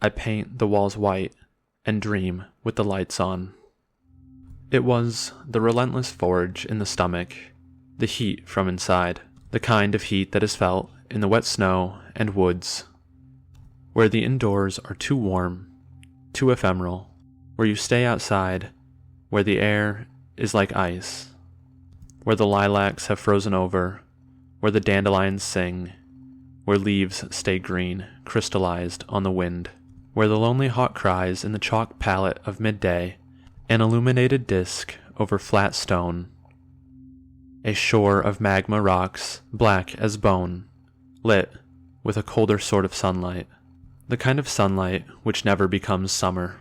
I paint the walls white and dream with the lights on. It was the relentless forge in the stomach, the heat from inside, the kind of heat that is felt in the wet snow and woods, where the indoors are too warm, too ephemeral, where you stay outside, where the air is like ice, where the lilacs have frozen over, where the dandelions sing, where leaves stay green, crystallized on the wind, where the lonely hawk cries in the chalk palette of midday, an illuminated disk over flat stone, a shore of magma rocks, black as bone, lit with a colder sort of sunlight, the kind of sunlight which never becomes summer.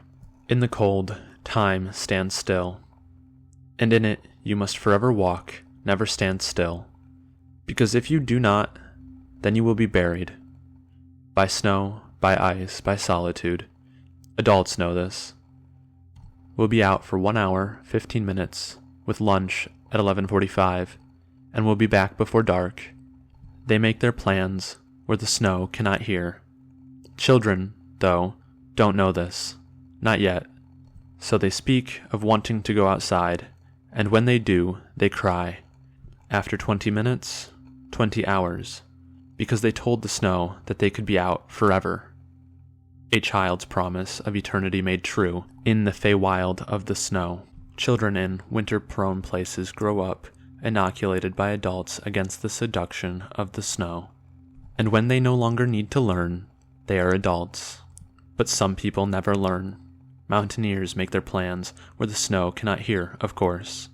In the cold, time stands still, and in it you must forever walk, never stand still, because if you do not, then you will be buried. By snow, by ice, by solitude. Adults know this. We'll be out for 1 hour, 15 minutes, with lunch at 11:45, and we'll be back before dark. They make their plans where the snow cannot hear. Children, though, don't know this. Not yet. So they speak of wanting to go outside, and when they do, they cry. After 20 minutes, 20 hours, because they told the snow that they could be out forever. A child's promise of eternity made true in the Feywild of the snow. Children in winter-prone places grow up, inoculated by adults against the seduction of the snow. And when they no longer need to learn, they are adults. But some people never learn. Mountaineers make their plans where the snow cannot hear, of course.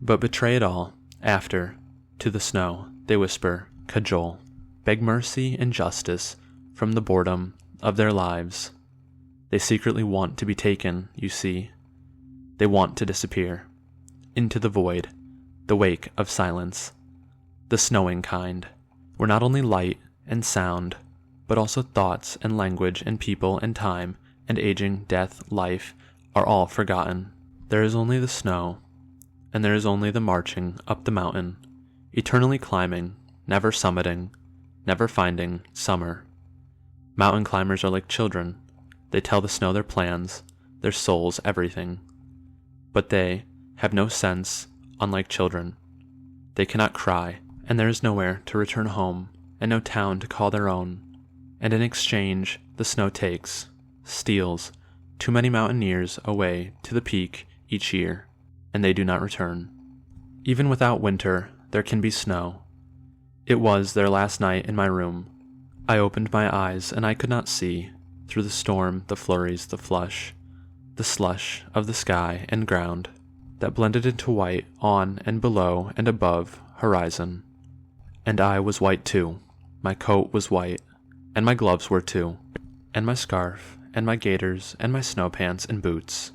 But betray it all, after, to the snow, they whisper, cajole, beg mercy and justice from the boredom of their lives. They secretly want to be taken, you see. They want to disappear. Into the void, the wake of silence. The snowing kind, where not only light and sound, but also thoughts and language and people and time and aging, death, life, are all forgotten. There is only the snow, and there is only the marching up the mountain, eternally climbing, never summiting, never finding summer. Mountain climbers are like children. They tell the snow their plans, their souls everything. But they have no sense, unlike children. They cannot cry, and there is nowhere to return home, and no town to call their own. And in exchange, the snow steals too many mountaineers away to the peak each year, and they do not return. Even without winter, there can be snow. It was their last night in my room. I opened my eyes, and I could not see, through the storm, the flurries, the flush, the slush of the sky and ground, that blended into white on and below and above horizon. And I was white too. My coat was white, and my gloves were too, and my scarf, and my gaiters, and my snow pants and boots.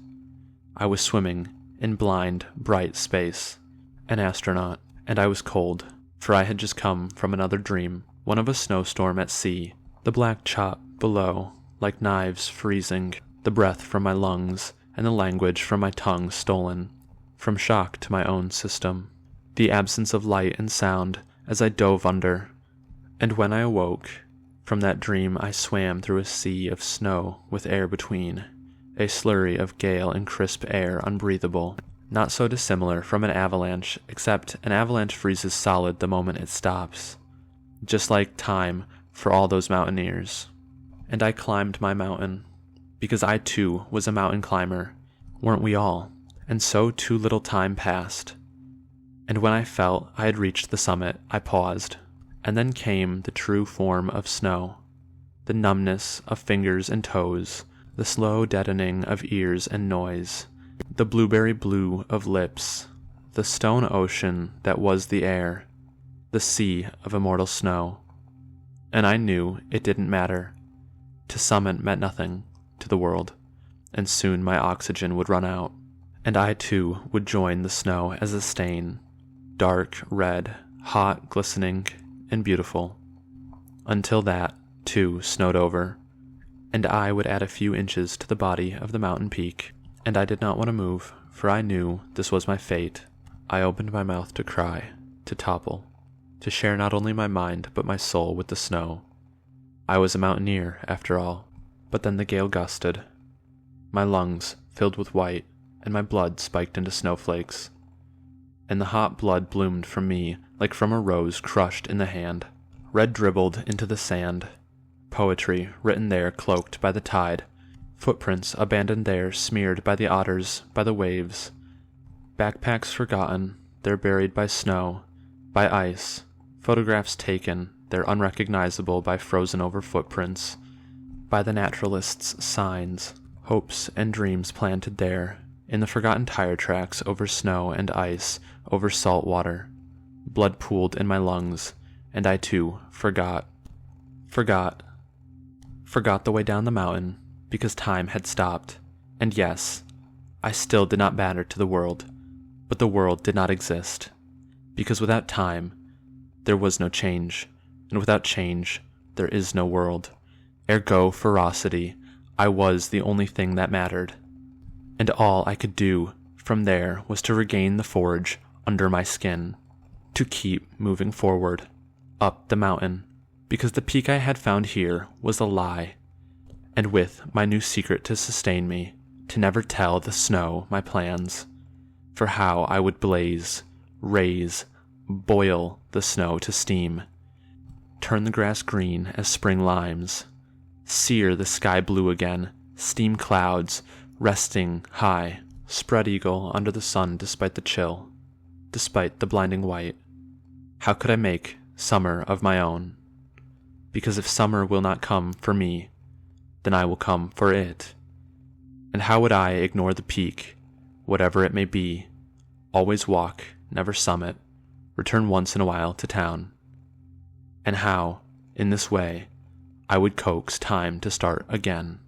I was swimming in blind, bright space, an astronaut, and I was cold, for I had just come from another dream, one of a snowstorm at sea, the black chop below, like knives freezing, the breath from my lungs, and the language from my tongue stolen, from shock to my own system, the absence of light and sound as I dove under. And when I awoke from that dream, I swam through a sea of snow with air between, a slurry of gale and crisp air unbreathable, not so dissimilar from an avalanche, except an avalanche freezes solid the moment it stops, just like time for all those mountaineers. And I climbed my mountain, because I too was a mountain climber, weren't we all? And so too little time passed. And when I felt I had reached the summit, I paused, and then came the true form of snow, the numbness of fingers and toes, the slow deadening of ears and noise, the blueberry blue of lips, the stone ocean that was the air, the sea of immortal snow. And I knew it didn't matter. To summit meant nothing to the world, and soon my oxygen would run out, and I too would join the snow as a stain, dark, red, hot, glistening, and beautiful, until that, too, snowed over, and I would add a few inches to the body of the mountain peak, and I did not want to move, for I knew this was my fate. I opened my mouth to cry, to topple, to share not only my mind but my soul with the snow. I was a mountaineer, after all. But then the gale gusted. My lungs filled with white, and my blood spiked into snowflakes. And the hot blood bloomed from me like from a rose crushed in the hand. Red dribbled into the sand. Poetry written there cloaked by the tide. Footprints abandoned there smeared by the otters, by the waves. Backpacks forgotten, there buried by snow, by ice. Photographs taken, there unrecognizable by frozen-over footprints. By the naturalist's signs. Hopes and dreams planted there, in the forgotten tire tracks over snow and ice, over salt water. Blood pooled in my lungs, and I too forgot. Forgot the way down the mountain, because time had stopped. And yes, I still did not matter to the world, but the world did not exist. Because without time, there was no change, and without change, there is no world. Ergo ferocity, I was the only thing that mattered. And all I could do from there was to regain the forge under my skin, to keep moving forward, up the mountain, because the peak I had found here was a lie, and with my new secret to sustain me, to never tell the snow my plans, for how I would blaze, raise, boil the snow to steam, turn the grass green as spring limes, sear the sky blue again, steam clouds, resting high, spread eagle under the sun despite the chill, despite the blinding white. How could I make summer of my own? Because if summer will not come for me, then I will come for it. And how would I ignore the peak, whatever it may be, always walk, never summit, return once in a while to town? And how, in this way, I would coax time to start again.